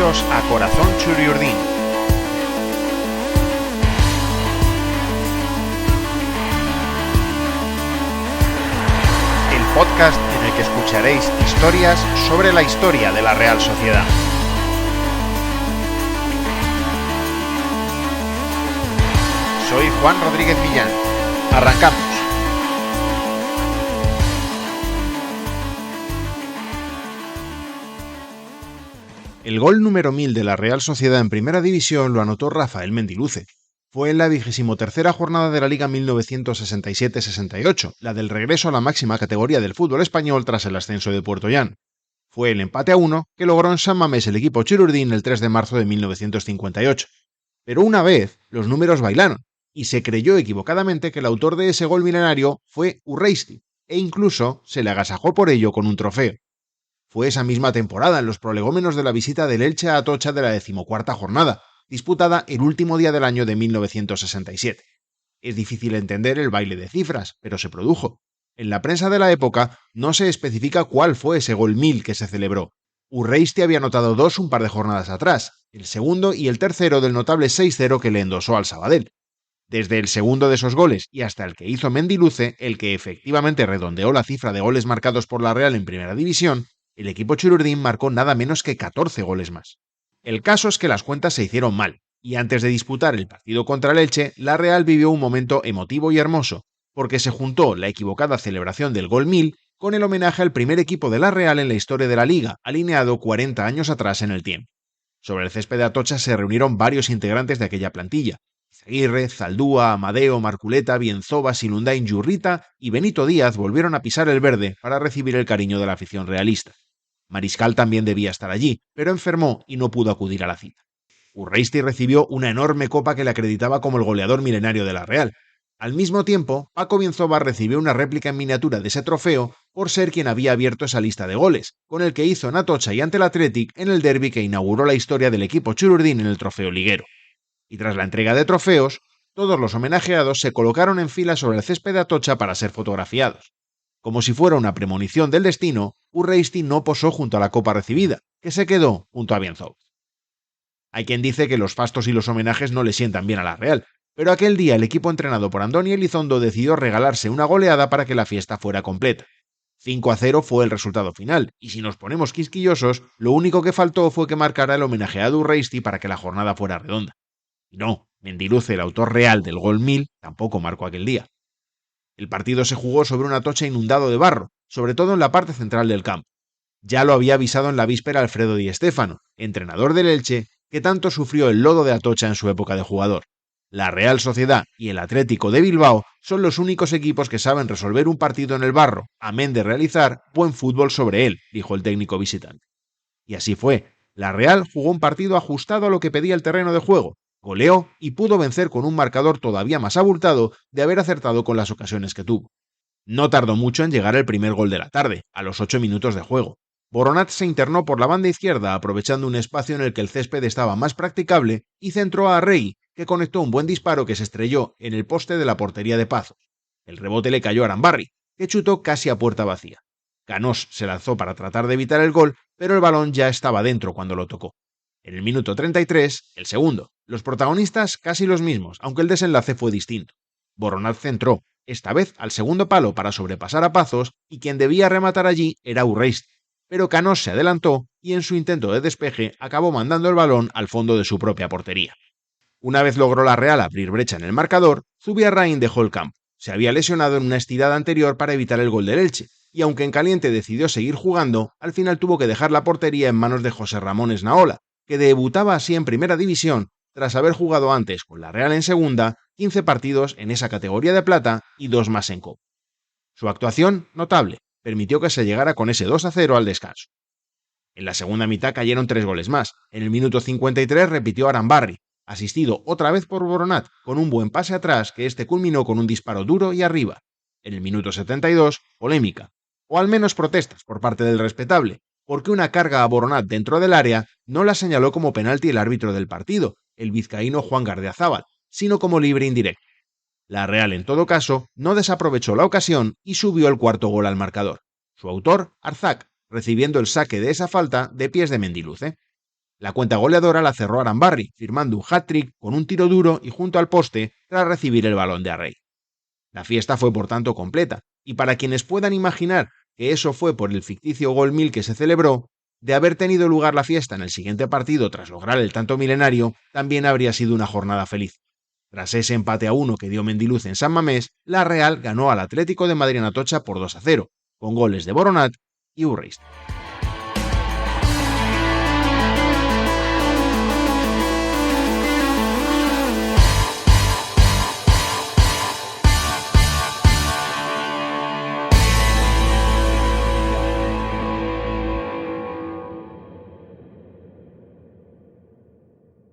Bienvenidos a Corazón Churiurdin. El podcast en el que escucharéis historias sobre la historia de la Real Sociedad. Soy Juan Rodríguez Millán. Arrancamos. El gol número 1000 de la Real Sociedad en Primera División lo anotó Rafael Mendiluce. Fue en la 23ª jornada de la Liga 1967-68, la del regreso a la máxima categoría del fútbol español tras el ascenso de Puerto Llano. Fue el empate a 1 que logró en San Mamés el equipo chururdín el 3 de marzo de 1958. Pero una vez, los números bailaron, y se creyó equivocadamente que el autor de ese gol milenario fue Urreisti, e incluso se le agasajó por ello con un trofeo. Fue esa misma temporada en los prolegómenos de la visita del Elche a Atocha de la 14ª jornada, disputada el último día del año de 1967. Es difícil entender el baile de cifras, pero se produjo. En la prensa de la época no se especifica cuál fue ese gol 1000 que se celebró. Urreisti había anotado dos un par de jornadas atrás, el segundo y el tercero del notable 6-0 que le endosó al Sabadell. Desde el segundo de esos goles y hasta el que hizo Mendiluce, el que efectivamente redondeó la cifra de goles marcados por la Real en Primera División, el equipo chururdín marcó nada menos que 14 goles más. El caso es que las cuentas se hicieron mal, y antes de disputar el partido contra el Elche, la Real vivió un momento emotivo y hermoso, porque se juntó la equivocada celebración del gol 1000 con el homenaje al primer equipo de la Real en la historia de la Liga, alineado 40 años atrás en el tiempo. Sobre el césped de Atocha se reunieron varios integrantes de aquella plantilla: Izaguirre, Zaldúa, Amadeo, Marculeta, Bienzova, Silundain, Yurrita y Benito Díaz volvieron a pisar el verde para recibir el cariño de la afición realista. Mariscal también debía estar allí, pero enfermó y no pudo acudir a la cita. Urreisti recibió una enorme copa que le acreditaba como el goleador milenario de la Real. Al mismo tiempo, Paco Bienzova recibió una réplica en miniatura de ese trofeo por ser quien había abierto esa lista de goles, con el que hizo en Atocha y ante el Athletic en el derbi que inauguró la historia del equipo chururdín en el trofeo liguero. Y tras la entrega de trofeos, todos los homenajeados se colocaron en fila sobre el césped de Atocha para ser fotografiados. Como si fuera una premonición del destino, Urreisti no posó junto a la copa recibida, que se quedó junto a Bienzova. Hay quien dice que los fastos y los homenajes no le sientan bien a la Real, pero aquel día el equipo entrenado por Andoni Elizondo decidió regalarse una goleada para que la fiesta fuera completa. 5-0 fue el resultado final, y si nos ponemos quisquillosos, lo único que faltó fue que marcara el homenajeado Urreisti para que la jornada fuera redonda. Y no, Mendiluce, el autor real del gol 1000, tampoco marcó aquel día. El partido se jugó sobre un Atocha inundado de barro, sobre todo en la parte central del campo. Ya lo había avisado en la víspera Alfredo Di Stéfano, entrenador del Elche, que tanto sufrió el lodo de Atocha en su época de jugador. La Real Sociedad y el Atlético de Bilbao son los únicos equipos que saben resolver un partido en el barro, amén de realizar buen fútbol sobre él, dijo el técnico visitante. Y así fue. La Real jugó un partido ajustado a lo que pedía el terreno de juego, goleó y pudo vencer con un marcador todavía más abultado de haber acertado con las ocasiones que tuvo. No tardó mucho en llegar el primer gol de la tarde, a los 8 minutos de juego. Boronat se internó por la banda izquierda aprovechando un espacio en el que el césped estaba más practicable y centró a Arregui, que conectó un buen disparo que se estrelló en el poste de la portería de Pazos. El rebote le cayó a Arambarri, que chutó casi a puerta vacía. Canós se lanzó para tratar de evitar el gol, pero el balón ya estaba dentro cuando lo tocó. En el minuto 33, el segundo. Los protagonistas casi los mismos, aunque el desenlace fue distinto. Boronat centró, esta vez al segundo palo para sobrepasar a Pazos, y quien debía rematar allí era Urreisti. Pero Canós se adelantó y en su intento de despeje acabó mandando el balón al fondo de su propia portería. Una vez logró la Real abrir brecha en el marcador, Zubiarrain dejó el campo. Se había lesionado en una estirada anterior para evitar el gol del Elche, y aunque en caliente decidió seguir jugando, al final tuvo que dejar la portería en manos de José Ramón Esnaola, que debutaba así en Primera División tras haber jugado antes con la Real en Segunda, 15 partidos en esa categoría de plata y 2 más en Copa. Su actuación, notable, permitió que se llegara con ese 2-0 al descanso. En la segunda mitad cayeron 3 goles más. En el minuto 53 repitió Arambarri, asistido otra vez por Boronat, con un buen pase atrás que este culminó con un disparo duro y arriba. En el minuto 72, polémica, o al menos protestas por parte del respetable, porque una carga a Boronat dentro del área no la señaló como penalti el árbitro del partido, el vizcaíno Juan Gardeazábal, sino como libre indirecto. La Real, en todo caso, no desaprovechó la ocasión y subió el cuarto gol al marcador. Su autor, Arzac, recibiendo el saque de esa falta de pies de Mendiluce. La cuenta goleadora la cerró Arambarri, firmando un hat-trick con un tiro duro y junto al poste tras recibir el balón de Arrey. La fiesta fue por tanto completa, y para quienes puedan imaginar que eso fue por el ficticio gol 1000 que se celebró, de haber tenido lugar la fiesta en el siguiente partido tras lograr el tanto milenario, también habría sido una jornada feliz. Tras ese empate a 1 que dio Mendiluz en San Mamés, la Real ganó al Atlético de Madrid en Atocha por 2-0, con goles de Boronat y Urreist.